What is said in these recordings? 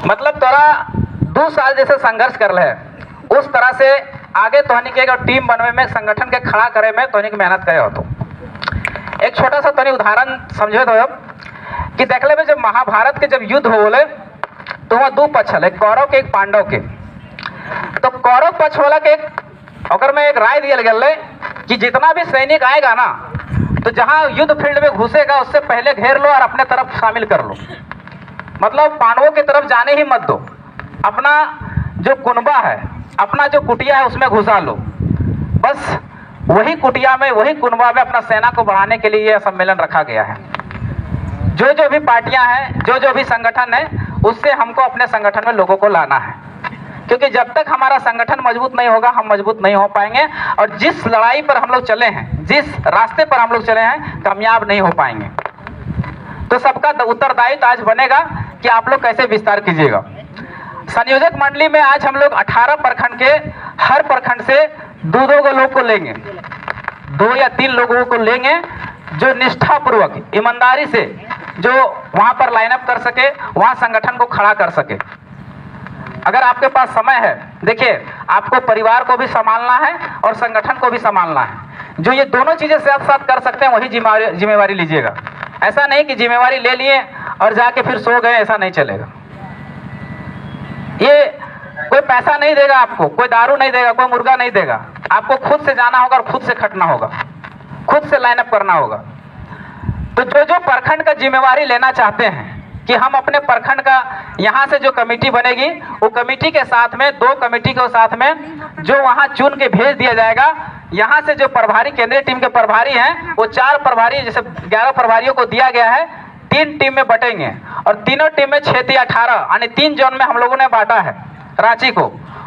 मतलब तोरा 2 साल जैसे संघर्ष कर ले उस तरह से आगे तोहनी के टीम बनवे में, संगठन के खड़ा करे में तोहनी की मेहनत करे हो। तो एक छोटा सा तोहनी उदाहरण समझे तो अब कि देख ले जब महाभारत के जब युद्ध हो बोले तो वहाँ 2 पक्ष है, एक कौरव के एक पांडव के। तो कौरव पक्ष वाला के अगर में एक राय दिया गया कि जितना भी सैनिक आएगा ना तो जहाँ युद्ध फील्ड में घुसेगा उससे पहले घेर लो और अपने तरफ शामिल कर लो। मतलब पांडवों की तरफ जाने ही मत दो, अपना जो कुनबा है, अपना जो कुटिया है उसमें घुसा लो। बस वही कुटिया में, वही कुनबा में अपना सेना को बढ़ाने के लिए यह सम्मेलन रखा गया है। जो भी पार्टियां हैं, जो भी संगठन है, उससे हमको अपने संगठन में लोगों को लाना है, क्योंकि जब तक हमारा संगठन मजबूत नहीं होगा हम मजबूत नहीं हो पाएंगे और जिस लड़ाई पर हम लोग चले हैं, जिस रास्ते पर हम लोग चले हैं, कामयाब नहीं हो पाएंगे। तो सबका उत्तरदायित्व आज बनेगा कि आप लोग कैसे विस्तार कीजिएगा। संयोजक मंडली में आज हम लोग 18 प्रखंड के हर प्रखंड से 2 लोग को लेंगे, 2 या 3 लोगों को लेंगे जो निष्ठापूर्वक ईमानदारी से जो वहां पर लाइनअप कर सके, वहां संगठन को खड़ा कर सके। अगर आपके पास समय है, देखिए आपको परिवार को भी संभालना है और संगठन को भी संभालना है। जो ये दोनों चीजें साथ साथ कर सकते हैं वही जिम्मेवारी लीजिएगा। ऐसा नहीं कि जिम्मेवारी ले लिए और जाके फिर सो गए, ऐसा नहीं चलेगा। ये कोई पैसा नहीं देगा आपको, कोई दारू नहीं देगा, कोई मुर्गा नहीं देगा। आपको खुद से जाना होगा और खुद से खटना होगा, खुद से लाइनअप करना होगा। तो जो प्रखंड का जिम्मेवारी लेना चाहते हैं कि हम अपने प्रखंड का यहाँ से जो कमेटी बनेगी वो कमेटी के साथ में 2 कमेटी के साथ में जो वहाँ चुन के भेज दिया जाएगा। यहाँ से जो प्रभारी, केंद्रीय टीम के प्रभारी हैं, वो 4 प्रभारी, जैसे 11 प्रभारियों को दिया गया है, 3 टीम में बटेंगे और तीनों टीम में 6 या 18 यानी 3 जोन में हम लोगों ने बांटा है रांची को।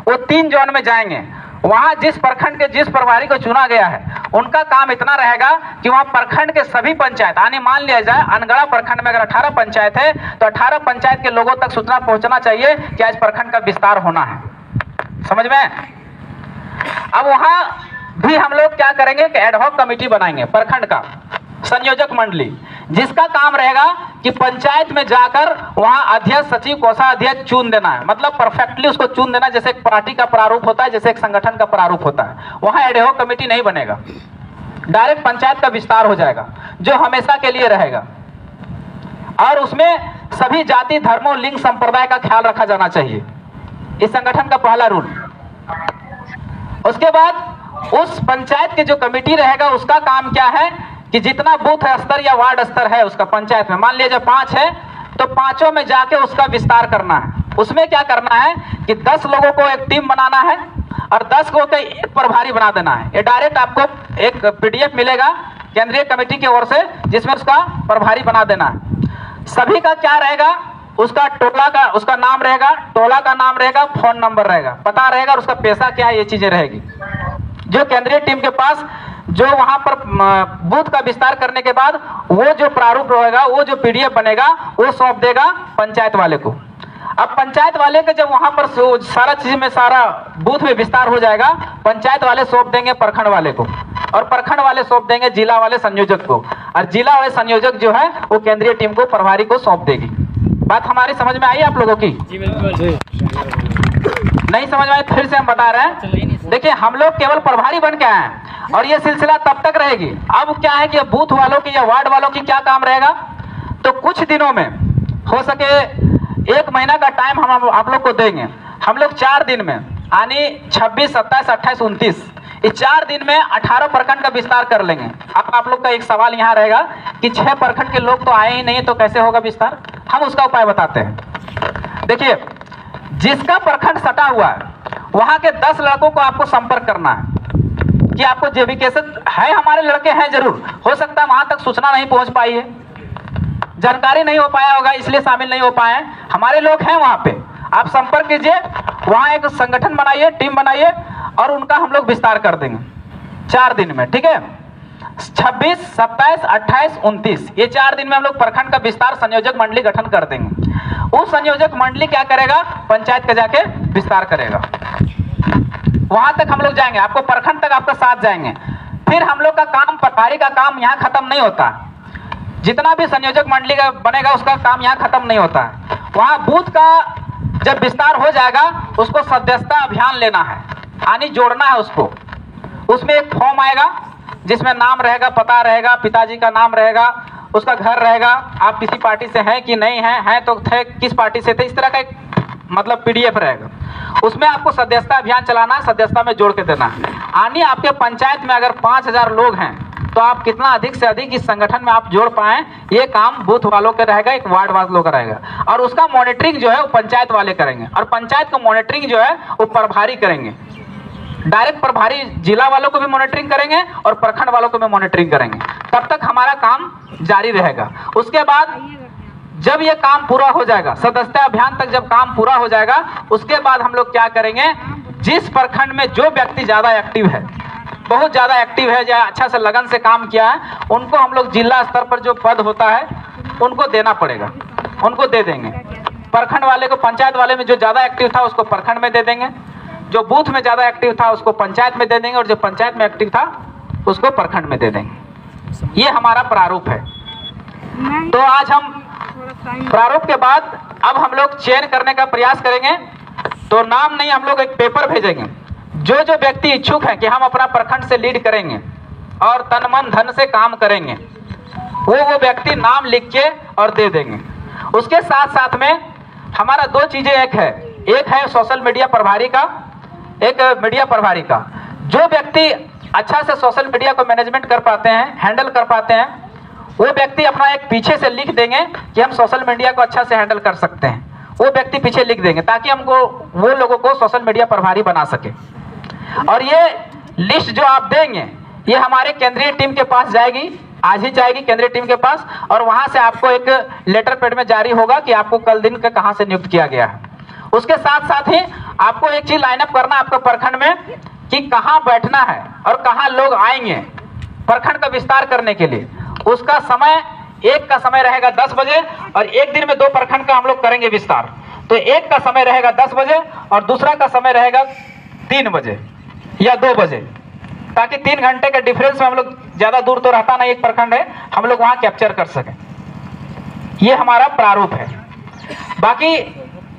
वो 3 जोन में जाएंगे। वहाँ जिस प्रखंड के जिस प्रभारी को चुना गया है उनका काम इतना रहेगा कि वहाँ प्रखंड के सभी पंचायत, यानी मान लिया जाए अनगढ़ा प्रखंड में अगर 18 पंचायत है तो 18 पंचायत के लोगों तक सूचना पहुँचना चाहिए कि आज प्रखंड का विस्तार होना है। समझ में? अब वहाँ भी हम लोग क्या करेंगे कि एडहॉक कमेटी बनाएंगे प्रखंड का, संयोजक मंडली, जिसका काम रहेगा कि पंचायत में जाकर वहां अध्यक्ष, सचिव, कोषाध्यक्ष चुन देना है। मतलब परफेक्टली उसको चुन देना, जैसे एक पार्टी का प्रारूप होता है, जैसे एक संगठन का प्रारूप होता है। वहां एडहॉक कमेटी नहीं बनेगा, डायरेक्ट पंचायत का विस्तार हो जाएगा जो हमेशा के लिए रहेगा। और उसमें सभी जाति, धर्मों, लिंग, संप्रदाय का ख्याल रखा जाना चाहिए। इस संगठन का पहला रूल। उसके बाद उस पंचायत के जो कमेटी रहेगा उसका काम क्या है कि जितना बूथ स्तर या वार्ड स्तर है उसका पंचायत में, मान लीजिए 5 है तो 5 में जाके उसका विस्तार करना है। उसमें क्या करना है कि 10 लोगों को एक टीम बनाना है और 10 को एक प्रभारी बना देना है। ये डायरेक्ट आपको एक PDF मिलेगा केंद्रीय कमेटी की ओर से, जिसमें उसका प्रभारी बना देना है। सभी का क्या रहेगा, उसका टोला का उसका नाम रहेगा, टोला का नाम रहेगा, फोन नंबर रहेगा, पता रहेगा और उसका पैसा क्या है, ये चीजें रहेगी। जो केंद्रीय टीम के पास जो वहां पर बूथ का विस्तार करने के बाद वो जो प्रारूप रहेगा, वो जो PDF बनेगा वो सौंप देगा पंचायत वाले को। अब पंचायत वाले के जब वहां पर सारा चीज में, सारा बूथ में विस्तार हो जाएगा, पंचायत वाले सौंप देंगे प्रखंड वाले को और प्रखंड वाले सौंप देंगे जिला वाले संयोजक को और जिला वाले संयोजक जो है वो केंद्रीय टीम को, प्रभारी को सौंप देगी। बात हमारी समझ में आई आप लोगों की? नहीं समझ में आई फिर से हम बता रहे हैं। देखिए हम लोग केवल प्रभारी बन के आए हैं और ये सिलसिला तब तक रहेगी। अब क्या है कि बूथ वालों की या वार्ड वालों की क्या काम रहेगा, तो कुछ दिनों में हो सके 1 महीना का टाइम हम आप लोग को देंगे। हम लोग 4 दिन में यानी 26, 27, 28, 29 इस 4 दिन में 18 प्रखंड का विस्तार कर लेंगे। अब आप लोग का एक सवाल यहाँ रहेगा कि 6 प्रखंड के लोग तो आए ही नहीं तो कैसे होगा विस्तार? हम उसका उपाय बताते हैं। देखिए जिसका प्रखंड सटा हुआ है वहां के 10 लड़कों को आपको संपर्क करना है कि आपको जेबीकेशन है, हमारे लड़के हैं जरूर, हो सकता है वहां तक सूचना नहीं पहुंच पाई है, जानकारी नहीं हो पाया होगा इसलिए शामिल नहीं हो पाए हैं, हमारे लोग हैं वहां पे। आप संपर्क कीजिए, वहां एक संगठन बनाइए, टीम बनाइए और उनका हम लोग विस्तार कर देंगे 4 दिन में। ठीक है, 26, 27, 28, 29 ये 4 दिन में हम लोग प्रखंड का विस्तार संयोजक मंडली गठन कर देंगे। उस संयोजक मंडली क्या करेगा, पंचायत का जाके विस्तार करेगा, वहां तक हम लोग जाएंगे, आपको प्रखंड तक आपका साथ जाएंगे। फिर हम लोग का काम, प्रभारी का काम यहाँ खत्म नहीं होता, जितना भी संयोजक मंडली का बनेगा उसका काम यहाँ खत्म नहीं होता है। वहाँ बूथ का जब विस्तार हो जाएगा उसको सदस्यता अभियान लेना है, यानी जोड़ना है उसको। उसमें एक फॉर्म आएगा जिसमें नाम रहेगा, पता रहेगा, पिताजी का नाम रहेगा, उसका घर रहेगा, आप किसी पार्टी से हैं कि नहीं हैं तो थे किस पार्टी से थे, इस तरह का एक मतलब पीडीएफ रहेगा। उसमें आपको सदस्यता अभियान चलाना है, सदस्यता में जोड़ के देना है। यानी आपके पंचायत में अगर 5000 लोग हैं तो आप कितना अधिक से अधिक इस संगठन में आप जोड़ पाएं, ये काम बूथ वालों का रहेगा, एक वार्ड वालों का रहेगा। और उसका मॉनिटरिंग जो है वो पंचायत वाले करेंगे, और पंचायत का मॉनिटरिंग जो है वो प्रभारी करेंगे। डायरेक्ट प्रभारी जिला वालों को भी मॉनिटरिंग करेंगे और प्रखंड वालों को भी मॉनिटरिंग करेंगे। तब तक हमारा काम जारी रहेगा। उसके बाद जब ये काम पूरा हो जाएगा, सदस्यता अभियान तक जब काम पूरा हो जाएगा, उसके बाद हम लोग क्या करेंगे, जिस प्रखंड में जो व्यक्ति ज़्यादा एक्टिव है, बहुत ज़्यादा एक्टिव है या अच्छा से लगन से काम किया है, उनको हम लोग जिला स्तर पर जो पद होता है उनको देना पड़ेगा, उनको दे देंगे। प्रखंड वाले को, पंचायत वाले में जो ज़्यादा एक्टिव था उसको प्रखंड में दे देंगे, जो बूथ में ज़्यादा एक्टिव था उसको पंचायत में दे देंगे, और जो पंचायत में एक्टिव था उसको प्रखंड में दे देंगे। ये हमारा प्रारूप है। तो आज हम प्रारूप के बाद अब हम लोग चयन करने का प्रयास करेंगे। तो नाम नहीं, हम लोग एक पेपर भेजेंगे। जो जो व्यक्ति इच्छुक हैं कि हम अपना प्रखंड से लीड करेंगे और तन मन धन से काम करेंगे, वो व्यक्ति नाम लिख के और दे देंगे। उसके साथ साथ में हमारा 2 चीज़ें एक है सोशल मीडिया प्रभारी का, एक मीडिया प्रभारी का। जो व्यक्ति अच्छा से सोशल मीडिया को मैनेजमेंट कर पाते हैं, हैंडल कर पाते हैं, वो व्यक्ति अपना एक पीछे से लिख देंगे कि हम सोशल मीडिया को अच्छा से हैंडल कर सकते हैं। वो व्यक्ति पीछे लिख देंगे ताकि हमको वो लोगों को सोशल मीडिया प्रभारी बना सके। और ये लिस्ट जो आप देंगे ये हमारे केंद्रीय टीम के पास जाएगी, आज ही जाएगी केंद्रीय टीम के पास, और वहाँ से आपको एक लेटर पैड में जारी होगा कि आपको कल दिन का कहाँ से नियुक्त किया गया है। उसके साथ साथ ही आपको एक चीज़ लाइनअप करना आपको प्रखंड में कि कहाँ बैठना है और कहाँ लोग आएंगे प्रखंड का विस्तार करने के लिए। उसका समय, एक का समय रहेगा 10 बजे, और एक दिन में 2 प्रखंड का हम लोग करेंगे विस्तार। तो एक का समय रहेगा 10 बजे और दूसरा का समय रहेगा 3 बजे या 2 बजे, ताकि 3 घंटे के डिफरेंस में हम लोग, ज़्यादा दूर तो रहता नहीं, एक प्रखंड है, हम लोग वहाँ कैप्चर कर सकें। ये हमारा प्रारूप है। बाकी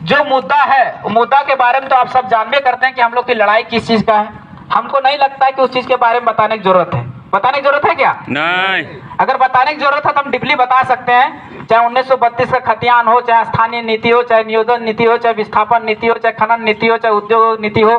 जो मुद्दा है, मुद्दा के बारे में तो आप सब जानबे करते हैं कि हम लोग की लड़ाई किस चीज़ का है। हमको नहीं लगता है कि उस चीज़ के बारे में बताने की जरूरत है। बताने की जरूरत है क्या? नहीं। अगर बताने की जरूरत है तो हम डीपली बता सकते हैं। चाहे 1932 का खतियान हो, चाहे स्थानीय नीति हो, चाहे नियोजन नीति हो, चाहे विस्थापन नीति हो, चाहे खनन नीति हो, चाहे उद्योग नीति हो,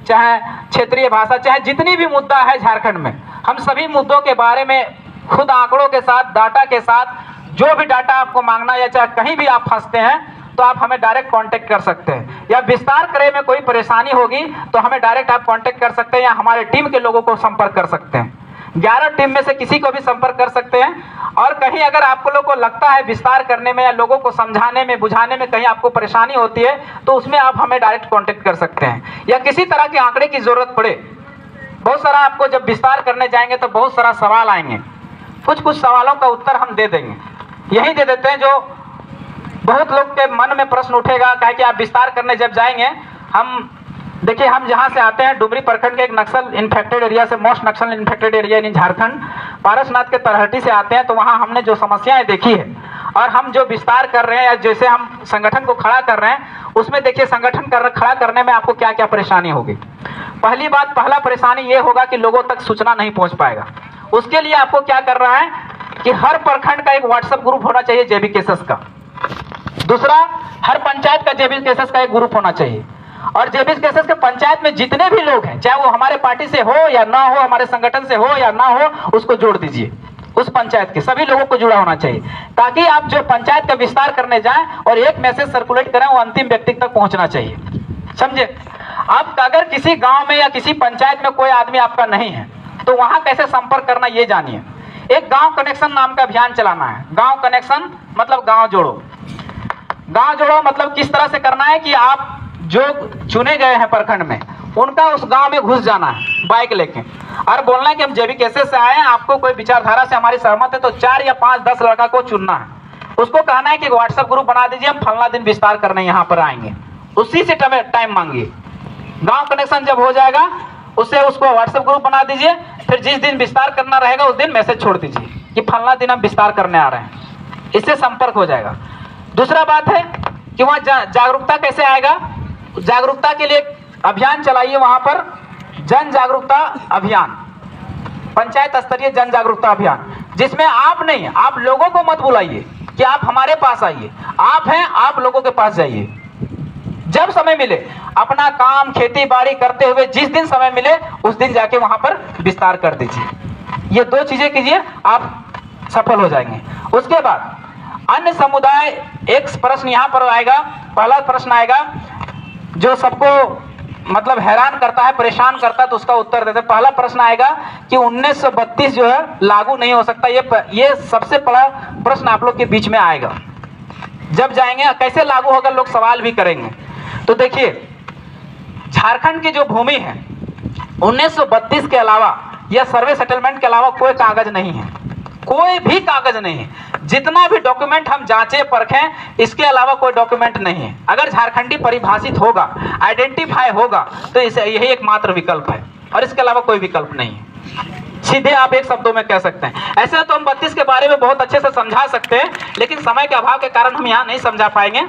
चाहे क्षेत्रीय भाषा, चाहे जितनी भी मुद्दा है झारखंड में, हम सभी मुद्दों के बारे में खुद आंकड़ों के साथ, डाटा के साथ, जो भी डाटा आपको मांगना या चाहे कहीं भी आप फंसते हैं तो आप हमें डायरेक्ट कांटेक्ट कर सकते हैं। या विस्तार करे में कोई परेशानी होगी तो हमें डायरेक्ट आप कांटेक्ट कर सकते हैं, या हमारे टीम के लोगों को संपर्क कर सकते हैं। 11 टीम में से किसी को भी संपर्क कर सकते हैं। और कहीं अगर आपको लोग को लगता है विस्तार करने में या लोगों को समझाने में, बुझाने में कहीं आपको परेशानी होती है तो उसमें आप हमें डायरेक्ट कांटेक्ट कर सकते हैं। या किसी तरह के आंकड़े की ज़रूरत पड़े, बहुत सारा आपको जब विस्तार करने जाएंगे तो बहुत सारा सवाल आएंगे, कुछ सवालों का उत्तर हम दे देंगे। यही दे देते हैं जो बहुत लोग के मन में प्रश्न उठेगा, कहे कि आप विस्तार करने जब जाएंगे, हम देखिए, हम जहाँ से आते हैं डुमरी प्रखंड के एक नक्सल इन्फेक्टेड एरिया से, most Naxal infected area in Jharkhand, Parasnath के तरहटी से आते हैं। तो वहाँ हमने जो समस्याएं देखी है और हम जो विस्तार कर रहे हैं या जैसे हम संगठन को खड़ा कर रहे हैं, उसमें देखिए संगठन खड़ा करने में आपको क्या क्या परेशानी होगी। पहली बात, पहला परेशानी ये होगा कि लोगों तक सूचना नहीं पहुँच पाएगा। उसके लिए आपको क्या कर रहा है कि हर प्रखंड का एक व्हाट्सएप ग्रुप होना चाहिए जेबी केसेस का। दूसरा, हर पंचायत का जेबी केसेस का एक ग्रुप होना चाहिए। और जेबी केसेस के पंचायत में जितने भी लोग हैं, चाहे वो हमारे पार्टी से हो या ना हो, हमारे संगठन से हो या ना हो, उसको जोड़ दीजिए। उस पंचायत के सभी लोगों को जुड़ा होना चाहिए, ताकि आप जो पंचायत का विस्तार करने जाएं और एक मैसेज सर्कुलेट करें, वो अंतिम व्यक्ति तक पहुंचना चाहिए। समझे? आप अगर किसी गांव में या किसी पंचायत में कोई आदमी आपका नहीं है तो वहां कैसे संपर्क करना ये जानिए। एक गांव कनेक्शन नाम का अभियान चलाना है। गांव कनेक्शन मतलब गांव जोड़ो। गांव जोड़ो मतलब किस तरह से करना है कि आप जो चुने गए हैं प्रखंड में, उनका उस गांव में घुस जाना है बाइक लेके, और बोलना है कि हम जेबी केसेस से आए हैं, आपको कोई विचारधारा से हमारी सहमत है तो 4 या 5, 10 लड़का को चुनना है। उसको कहना है कि व्हाट्सएप ग्रुप बना दीजिए, हम फलना दिन विस्तार करने यहाँ पर आएंगे। उसी से टाइम मांगिए। गाँव कनेक्शन जब हो जाएगा उससे उसको व्हाट्सएप ग्रुप बना दीजिए। फिर जिस दिन विस्तार करना रहेगा उस दिन मैसेज छोड़ दीजिए कि फलना दिन हम विस्तार करने आ रहे हैं। इससे संपर्क हो जाएगा। दूसरा बात है कि वहाँ जागरूकता कैसे आएगा। जागरूकता के लिए अभियान चलाइए वहाँ पर, जन जागरूकता अभियान, पंचायत स्तरीय जन जागरूकता अभियान, जिसमें आप नहीं, आप लोगों को मत बुलाइए कि आप हमारे पास आइए, आप हैं, आप लोगों के पास जाइए। जब समय मिले अपना काम खेती बाड़ी करते हुए जिस दिन समय मिले उस दिन जाके वहां पर विस्तार कर दीजिए। ये दो चीजें कीजिए, आप सफल हो जाएंगे। उसके बाद अन्य समुदाय, एक प्रश्न यहां पर आएगा, पहला प्रश्न आएगा जो सबको मतलब हैरान करता है, परेशान करता है, तो उसका उत्तर देते हैं। पहला प्रश्न आएगा कि 1932 जो है लागू नहीं हो सकता। ये सबसे बड़ा प्रश्न आप लोग के बीच में आएगा। जब जाएंगे कैसे लागू होगा, लोग सवाल भी करेंगे। तो देखिए, झारखंड की जो भूमि है 1932 के अलावा या सर्वे सेटलमेंट के अलावा कोई कागज नहीं है, कोई भी कागज नहीं है। जितना भी डॉक्यूमेंट हम जांचे परखें, इसके अलावा कोई डॉक्यूमेंट नहीं है। अगर झारखंडी परिभाषित होगा, आइडेंटिफाई होगा, तो इसे यही एकमात्र विकल्प है और इसके अलावा कोई विकल्प नहीं है। सीधे आप एक शब्दों में कह सकते हैं। ऐसे तो हम 32 के बारे में बहुत अच्छे से समझा सकते हैं, लेकिन समय के अभाव के कारण हम यहाँ नहीं समझा पाएंगे,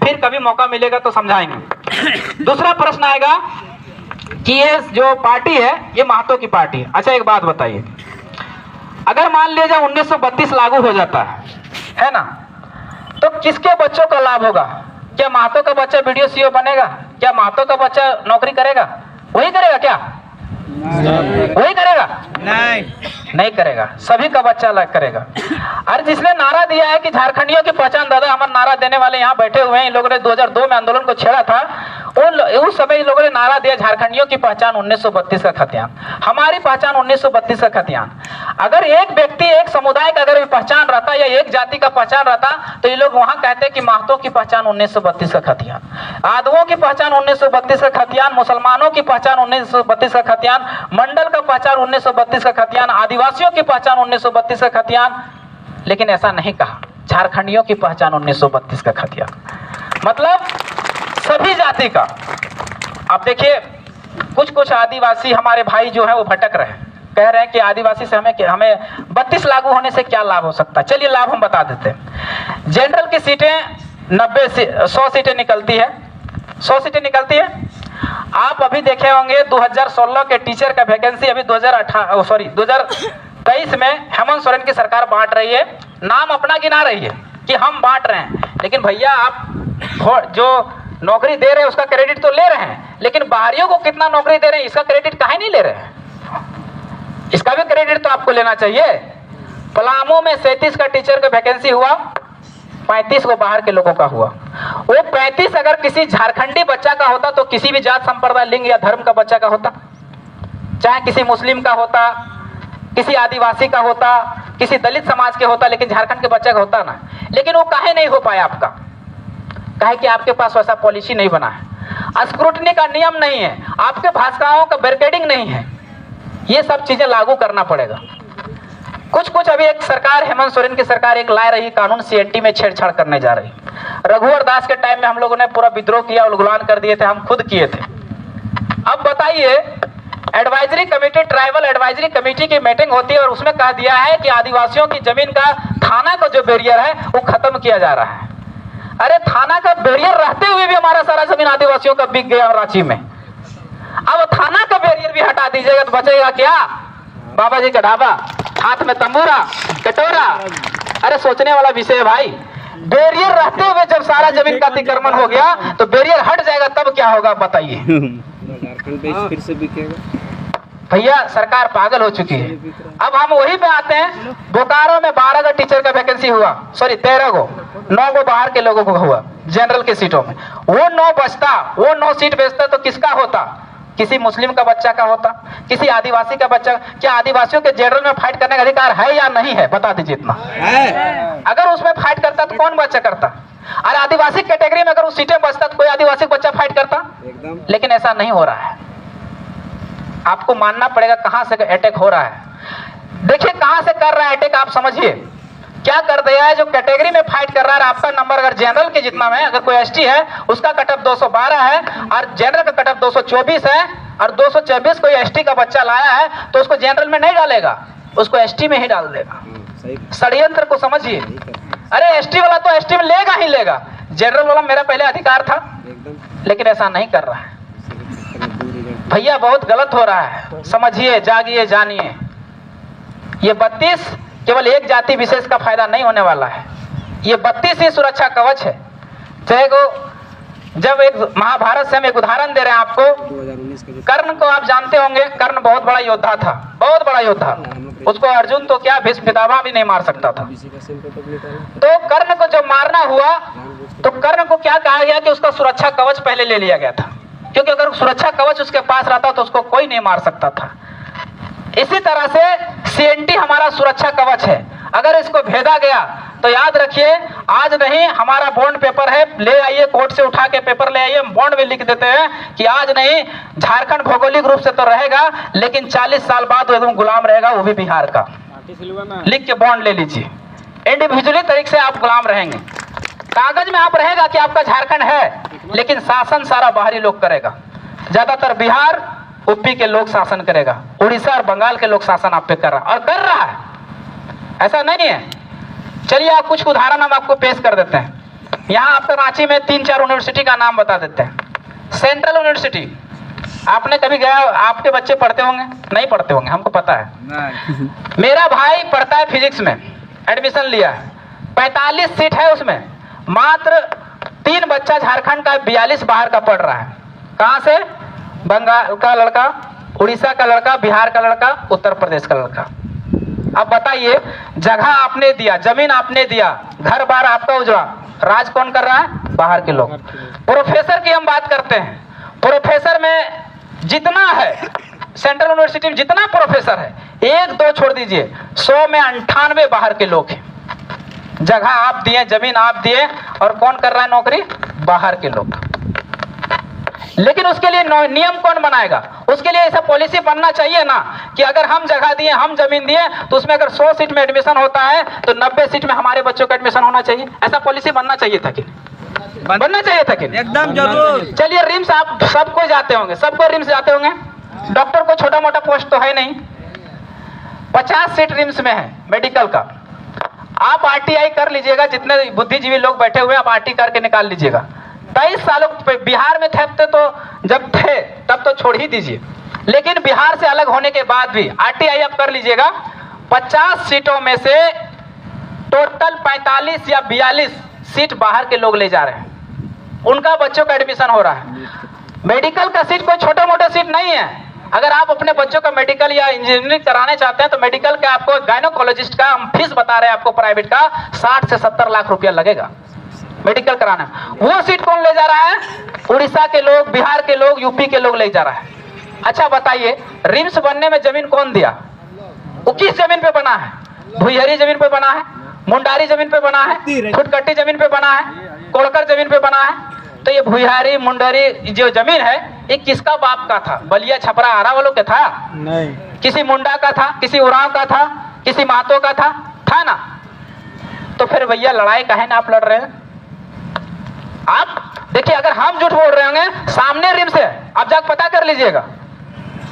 फिर कभी मौका मिलेगा तो समझाएंगे। दूसरा प्रश्न आएगा कि ये जो पार्टी है ये महतो की पार्टी है। अच्छा, एक बात बताइए, अगर मान लीजिए 1932 लागू हो जाता है ना, तो किसके बच्चों का लाभ होगा? क्या महतो का बच्चा वीडियो सीईओ बनेगा? क्या महतो का बच्चा नौकरी करेगा? वही करेगा क्या? वही करेगा? नहीं करेगा, सभी का बच्चा अलग करेगा। अरे जिसने नारा दिया है कि झारखंडियों की पहचान, दादा हमारा नारा देने वाले यहाँ बैठे हुए हैं, इन लोगों ने 2002 में आंदोलन को छेड़ा था। उस समय इन लोगों ने नारा दिया झारखंडियों की पहचान 1932 का खतियान, हमारी पहचान 1932 का खतियान। अगर एक व्यक्ति, एक समुदाय का अगर पहचान रहता या एक जाति का पहचान रहता, तो ये लोग वहां कहते कि महतो की पहचान 1932 का खतियान, यादवों की पहचान 1932 का खतियान, मुसलमानों की पहचान 1932 का खतियान, मंडल का पहचान 1932 का खतियान, आदिवासियों की पहचान 1932 का खतियान। लेकिन ऐसा नहीं कहा, झारखंडियों की पहचान 1932 का खतियान, मतलब सभी जाति का। आप देखिए, कुछ आदिवासी हमारे भाई जो है वो भटक रहे हैं, कह रहे हैं कि आदिवासी से हमें 32 लागू होने से क्या लाभ हो सकता है। चलिए लाभ हम बता देते हैं। जनरल की सीटें 100 सीटें निकलती है, 100 सीटें निकलती है। आप अभी देखे होंगे 2016 के टीचर का वैकेंसी अभी 2023 में हेमंत सोरेन की सरकार बांट रही है, नाम अपना गिना रही है कि हम बांट रहे हैं। लेकिन भैया, आप जो नौकरी दे रहे हैं उसका क्रेडिट तो ले रहे हैं, लेकिन बाहरियों को कितना नौकरी दे रहे हैं इसका क्रेडिट काहे नहीं ले रहे हैं? इसका भी क्रेडिट तो आपको लेना चाहिए। पलामू में 37 का टीचर का वैकेंसी हुआ, 35 को बाहर के लोगों का हुआ। वो 35 अगर किसी झारखंडी बच्चा का होता तो किसी भी जात संप्रदाय लिंग या धर्म का बच्चा का होता, चाहे किसी मुस्लिम का होता, किसी आदिवासी का होता, किसी दलित समाज के होता, लेकिन झारखंड के बच्चे का होता ना। लेकिन वो काहे नहीं हो पाया आपका? काहे कि आपके पास वैसा पॉलिसी नहीं बना है, स्क्रूटनी का नियम नहीं है, आपके भाषाओं का बैरिकेडिंग नहीं है। ये सब चीजें लागू करना पड़ेगा। कुछ अभी एक सरकार, हेमंत सोरेन की सरकार एक ला रही कानून, सीएनटी में छेड़छाड़ करने जा रही। रघुवर दास के टाइम में हम लोगों ने पूरा विद्रोह किया, उलगुलान कर दिए थे, हम खुद किए थे। अब बताइए, advisory committee, tribal advisory committee की मीटिंग होती है और उसमें कह दिया है कि आदिवासियों की जमीन का थाना का जो बैरियर है वो खत्म किया जा रहा है। अरे थाना का बैरियर रहते हुए भी हमारा सारा जमीन आदिवासियों का बिक गया रांची में। अब थाना का बैरियर भी हटा दीजिएगा तो बचेगा क्या? बाबा जी का ढाबा, हाथ में तंबूरा, कटोरा। अरे सोचने वाला विषय है भाई। बैरियर रहते हुए जब सारा जमीन का अतिक्रमण हो गया तो बैरियर हट जाएगा, तब क्या होगा बताइए? फिर से बिकेगा। भैया, सरकार पागल हो चुकी है। अब हम वही पे आते हैं, बोकारो में 12 का टीचर का वैकेंसी हुआ, सॉरी 13 को, 9 को बाहर के लोगों को हुआ जनरल की सीटों में। वो 9 बचता, वो 9 सीट बेचता तो किसका होता? किसी मुस्लिम का बच्चा का होता, किसी आदिवासी का बच्चा। क्या आदिवासियों के जनरल में फाइट करने का अधिकार है या नहीं है? बता दीजिए इतना। अगर उसमें फाइट करता तो कौन बच्चा करता? अरे आदिवासी कैटेगरी में अगर उस सीटें बचता तो कोई आदिवासी बच्चा फाइट करता? लेकिन ऐसा नहीं हो रहा है। आपको मानना पड़ेगा कहां से अटैक हो रहा है। देखिए कहां से कर रहा है अटैक, आप समझिए। क्या कर दिया है, जो कैटेगरी में फाइट कर रहा है, आपका नंबर अगर जनरल के जितना है, अगर कोई एसटी है उसका कटअप 212 है और जनरल का कटअप 224 है और 224 कोई एसटी का बच्चा लाया है तो उसको जनरल में नहीं डालेगा, उसको एसटी में ही डाल देगा। षड्यंत्र को समझिए। अरे एसटी वाला तो एसटी में लेगा ही लेगा, जनरल वाला मेरा पहले अधिकार था, एकदम लेकिन ऐसा नहीं कर रहा है। दूर रिजल्ट भैया बहुत गलत हो रहा है, समझिए, जागिए, जानिए। ये 32 केवल एक जाति विशेष का फायदा नहीं होने वाला है, ये 32 ही सुरक्षा कवच है। चाहे को जब एक महाभारत से हम एक उदाहरण दे रहे हैं आपको, 2019 का जो कर्ण को आप जानते होंगे, कर्ण बहुत बड़ा योद्धा था, बहुत बड़ा योद्धा। उसको अर्जुन तो क्या भीष्म पितामह भी नहीं मार सकता था। बीसी का सिंपल पब्लिक वाला तो कर्ण को जब मारना हुआ तो कर्ण को क्या कहा गया कि उसका सुरक्षा कवच पहले ले लिया गया था, क्योंकि अगर सुरक्षा कवच उसके पास रहता तो उसको कोई नहीं मार सकता था। इसी तरह से सीएनटी हमारा सुरक्षा कवच है। अगर इसको भेदा गया तो याद रखिए, आज नहीं, हमारा बॉन्ड पेपर है, ले आइए, कोर्ट से उठा के पेपर ले आइए, बॉन्ड में लिख देते हैं कि आज नहीं, झारखंड भौगोलिक रूप से तो रहेगा, लेकिन 40 साल बाद वो एकदम गुलाम रहेगा, वो भी बिहार का। लिख के बॉन्ड ले लीजिए, इंडिविजुअली तरीके से आप गुलाम रहेंगे। कागज में आप रहेगा कि आपका झारखंड है, लेकिन शासन सारा बाहरी लोग करेगा। ज्यादातर बिहार यूपी के लोग शासन करेगा, उड़ीसा और बंगाल के लोग शासन आप पे कर रहा और कर रहा है, ऐसा नहीं है। चलिए आप कुछ उदाहरण हम आपको पेश कर देते हैं। यहाँ आपका रांची में 3-4 यूनिवर्सिटी का नाम बता देते हैं। सेंट्रल यूनिवर्सिटी आपने कभी गया, आपके बच्चे पढ़ते होंगे? नहीं पढ़ते होंगे, हमको पता है। मेरा भाई पढ़ता है फिजिक्स में, एडमिशन लिया है, 45 सीट है उसमें, मात्र 3 बच्चा झारखंड का, 42 बाहर का पढ़ रहा है। कहाँ से? बंगाल का लड़का, उड़ीसा का लड़का, बिहार का लड़का, उत्तर प्रदेश का लड़का। अब बताइए, जगह आपने दिया, जमीन आपने दिया, घर बार आपका उजड़ा, राज कौन कर रहा है? बाहर के लोग। प्रोफेसर की हम बात करते हैं, प्रोफेसर में जितना है, सेंट्रल यूनिवर्सिटी में जितना प्रोफेसर है, 1-2 छोड़ दीजिए, 100 में 98 बाहर के लोग हैं। जगह आप दिए, जमीन आप दिए, और कौन कर रहा है नौकरी? बाहर के लोग। लेकिन उसके लिए नियम कौन बनाएगा? उसके लिए ऐसा पॉलिसी बनना चाहिए ना कि अगर हम जगह दिए, हम जमीन दिए, तो उसमें अगर 100 सीट में एडमिशन होता है तो 90 सीट में हमारे बच्चों का एडमिशन होना चाहिए। ऐसा पॉलिसी बनना चाहिए था कि बनना चाहिए था कि एकदम जरूर। चलिए, रिम्स आप सबको जाते होंगे, सबको रिम्स जाते होंगे, डॉक्टर को छोटा मोटा पोस्ट तो है नहीं। 50 सीट रिम्स में है मेडिकल का। आप आरटीआई कर लीजिएगा, जितने बुद्धिजीवी लोग बैठे हुए हैं आप आरटी करके निकाल लीजिएगा। 23 सालों बिहार में थे तो जब थे तब तो छोड़ ही दीजिए, लेकिन बिहार से अलग होने के बाद भी आरटीआई आप कर लीजिएगा। 50 सीटों में से टोटल 45 या 42 सीट बाहर के लोग ले जा रहे हैं, उनका बच्चों का एडमिशन हो रहा है। मेडिकल का सीट कोई छोटा मोटा सीट नहीं है। अगर आप अपने बच्चों का मेडिकल या इंजीनियरिंग कराने चाहते हैं तो मेडिकल का आपको गायनोकोलॉजिस्ट का हम फीस बता रहे हैं आपको, प्राइवेट का 60 से 70 लाख रुपया लगेगा मेडिकल कराना। वो सीट कौन ले जा रहा है? उड़ीसा के लोग, बिहार के लोग, यूपी के लोग ले जा रहा है। अच्छा बताइए, रिम्स बनने में जमीन कौन दिया? वो किस जमीन पे बना है? भुइहरी जमीन पे बना है, मुंडारी जमीन पे बना है, खुटकट्टी जमीन पे बना है, कोड़कर जमीन पे बना है। तो ये भुइहारी मुंडारी जो जमीन है, ये किसका बाप का था? बलिया छपरा आरा वालों के था? नहीं। किसी मुंडा का था, किसी उरांव का था, किसी महतो का था ना? तो फिर भैया लड़ाई काहे ना आप लड़ रहे हैं? आप देखिए, अगर हम झूठ बोल रहे होंगे, सामने रिम्स है, आप जाकर पता कर लीजिएगा।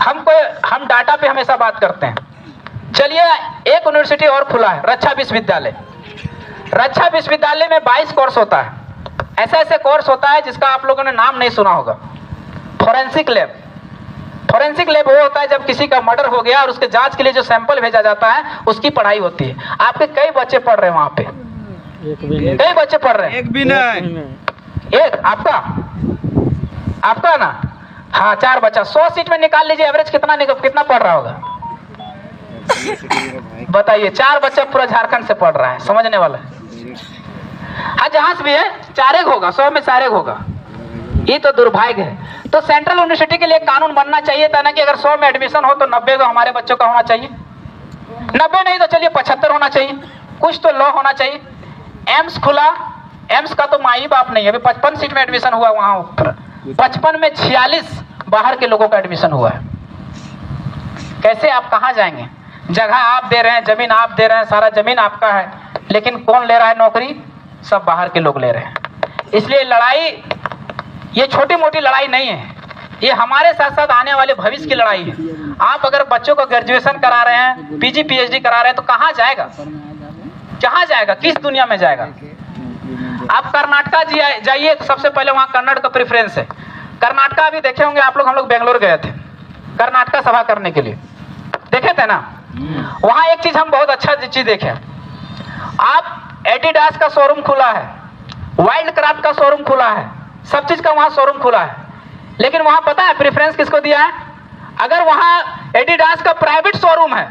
हम डाटा पे हमेशा बात करते हैं। चलिए, एक यूनिवर्सिटी और खुला है, रक्षा विश्वविद्यालय। रक्षा विश्वविद्यालय में 22 कोर्स होता है। ऐसे ऐसे कोर्स होता है जिसका आप लोगों ने नाम नहीं सुना होगा। Forensic lab. फोरेंसिक लैब वो होता है जब किसी का मर्डर हो गया और उसके जांच के लिए जो सैंपल भेजा जाता है, उसकी पढ़ाई होती है। आपके कई बच्चे पढ़ रहे हैं वहां पे, कई बच्चे पढ़ रहे हैं। एक भी नहीं। एक आपका ना? हाँ, 4 बच्चा। 100 सीट में निकाल लीजिए, एवरेज कितना पढ़ रहा होगा बताइए? 4 बच्चा पूरा झारखंड से पढ़ रहा है, समझने वाला है। हाँ, जहां से भी है 4 होगा, 100 में 4 होगा। ये तो दुर्भाग्य है। तो सेंट्रल यूनिवर्सिटी के लिए कानून बनना चाहिए था ना कि अगर 100 में एडमिशन हो तो 90 को हमारे बच्चों का होना चाहिए। 90 नहीं तो चलिए 75 होना चाहिए, कुछ तो लॉ होना चाहिए। एम्स खुला, एम्स का तो माई बाप नहीं है। अभी 55 सीट में एडमिशन हुआ वहां ऊपर, 55 में 46 बाहर के लोगों का एडमिशन हुआ है। कैसे आप कहाँ जाएंगे? जगह आप दे रहे हैं, जमीन आप दे रहे हैं, सारा जमीन आपका है, लेकिन कौन ले रहा है नौकरी? सब बाहर के लोग ले रहे हैं। इसलिए लड़ाई ये छोटी मोटी लड़ाई नहीं है, ये हमारे साथ साथ आने वाले भविष्य की लड़ाई है। आप अगर बच्चों को ग्रेजुएशन करा रहे हैं, पीजी पीएचडी करा रहे हैं, तो कहाँ जाएगा? कहाँ जाएगा? किस दुनिया में जाएगा? आप कर्नाटका जाइए तो सबसे पहले वहाँ कन्नड़ का प्रेफरेंस है। कर्नाटका भी देखे होंगे आप लोग, हम लोग बेंगलोर गए थे कर्नाटका सभा करने के लिए, देखे थे ना। वहाँ एक चीज हम बहुत अच्छा चीज देखे, आप एडिडास का शोरूम खुला है, वाइल्ड क्राफ्ट का शोरूम खुला है, सब चीज का वहाँ शोरूम खुला है, लेकिन वहाँ पता है प्रेफरेंस किसको दिया है? अगर वहाँ एडिडास का प्राइवेट शोरूम है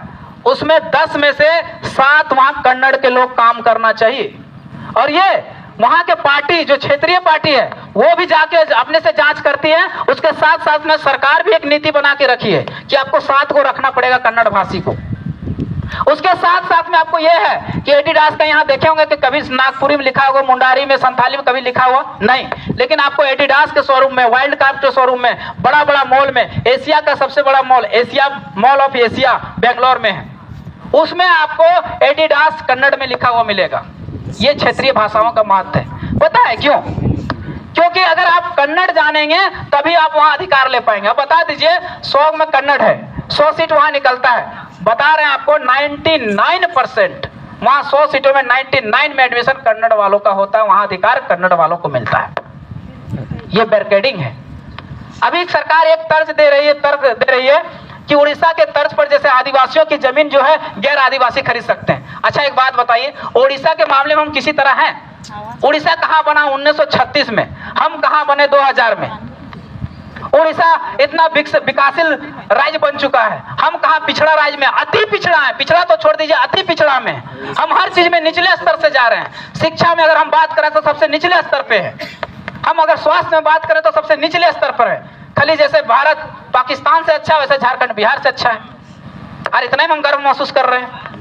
उसमें 10 में से 7 वहाँ कन्नड़ के लोग काम करना चाहिए। और ये वहाँ के पार्टी जो क्षेत्रीय पार्टी है वो भी जाके अपने से जांच करती है। उसके साथ साथ में सरकार भी एक नीति बना के रखी है कि आपको 7 को रखना पड़ेगा कन्नड़ भाषी को। उसके साथ साथ में आपको यह है कि एडिडास का यहाँ देखे होंगे कि कभी नागपुरी में लिखा हुआ, मुंडारी में, संथाली में कभी लिखा हुआ नहीं, लेकिन आपको एडिडास के शोरूम में, वाइल्ड क्राफ्ट के शोरूम में, बड़ा बड़ा मॉल में, एशिया का सबसे बड़ा mall, Asia mall of Asia Bangalore में है, उसमें आपको एडिडास कन्नड़ में लिखा हुआ मिलेगा। ये क्षेत्रीय भाषाओं का महत्व है। पता है क्यों? क्योंकि अगर आप कन्नड़ जानेंगे तभी आप वहां अधिकार ले पाएंगे। अब बता दीजिए 100 में कन्नड़ है, 100 सीट वहां निकलता है, बता रहे हैं आपको 99% वहां 100 सीटों में 99 में एडमिशन कन्नड़ वालों का होता है, वहां अधिकार कन्नड़ वालों को मिलता है। ये बैरिकेडिंग है। अभी सरकार एक तर्क दे रही है कि उड़ीसा के तर्ज पर जैसे आदिवासियों की जमीन जो है गैर आदिवासी खरीद सकते हैं। अच्छा एक बात बताइए, उड़ीसा के मामले में हम किसी तरह हैं? उड़ीसा कहां बना 1936 में, हम कहां बने 2000 में? उड़ीसा इतना विकासशील राज्य बन चुका है, हम कहां पिछड़ा राज्य में, अति पिछड़ा है। पिछड़ा तो छोड़ दीजिए, अति पिछड़ा में हम हर चीज में निचले स्तर से जा रहे हैं। शिक्षा में अगर हम बात करें तो सबसे निचले स्तर पे है, हम अगर स्वास्थ्य में बात करें तो सबसे निचले स्तर पर है। खाली जैसे भारत पाकिस्तान से अच्छा वैसे झारखंड बिहार से अच्छा है। और इतना ही हम गर्व महसूस कर रहे हैं।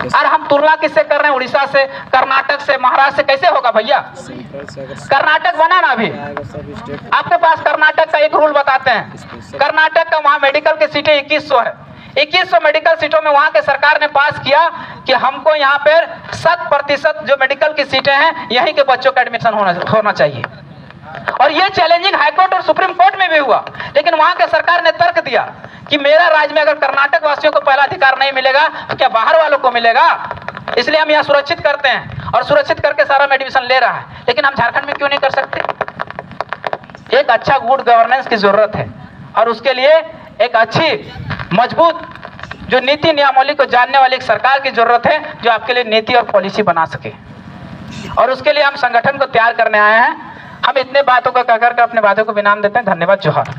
और हम तुलना किससे कर रहे हैं? उड़ीसा से, कर्नाटक से, महाराष्ट्र से। कैसे होगा भैया? कर्नाटक बना ना अभी, आपके पास कर्नाटक का एक रूल बताते हैं। कर्नाटक का वहाँ मेडिकल की सीटें 2100 है। 2100 मेडिकल सीटों में वहाँ के सरकार ने पास किया कि हमको यहाँ पर 100% जो मेडिकल की सीटें हैं यहीं के बच्चों का एडमिशन होना चाहिए। और ये चैलेंजिंग हाईकोर्ट और सुप्रीम कोर्ट में भी हुआ, लेकिन वहां के सरकार ने तर्क दिया कि मेरा राज्य में अगर कर्नाटक वासियों को पहला अधिकार नहीं मिलेगा तो क्या बाहर वालों को मिलेगा? इसलिए हम यहाँ सुरक्षित करते हैं और सुरक्षित करके सारा में एडमिशन ले रहा है। लेकिन हम झारखंड में क्यों नहीं कर सकते? एक अच्छा गुड गवर्नेंस की जरूरत है और उसके लिए एक अच्छी मजबूत जो नीति नियमावली को जानने वाली एक सरकार की जरूरत है जो आपके लिए नीति और पॉलिसी बना सके। और उसके लिए हम संगठन को तैयार करने आए हैं। हम इतने बातों का कहकर अपने बातों को विराम देते हैं। धन्यवाद। जोहार।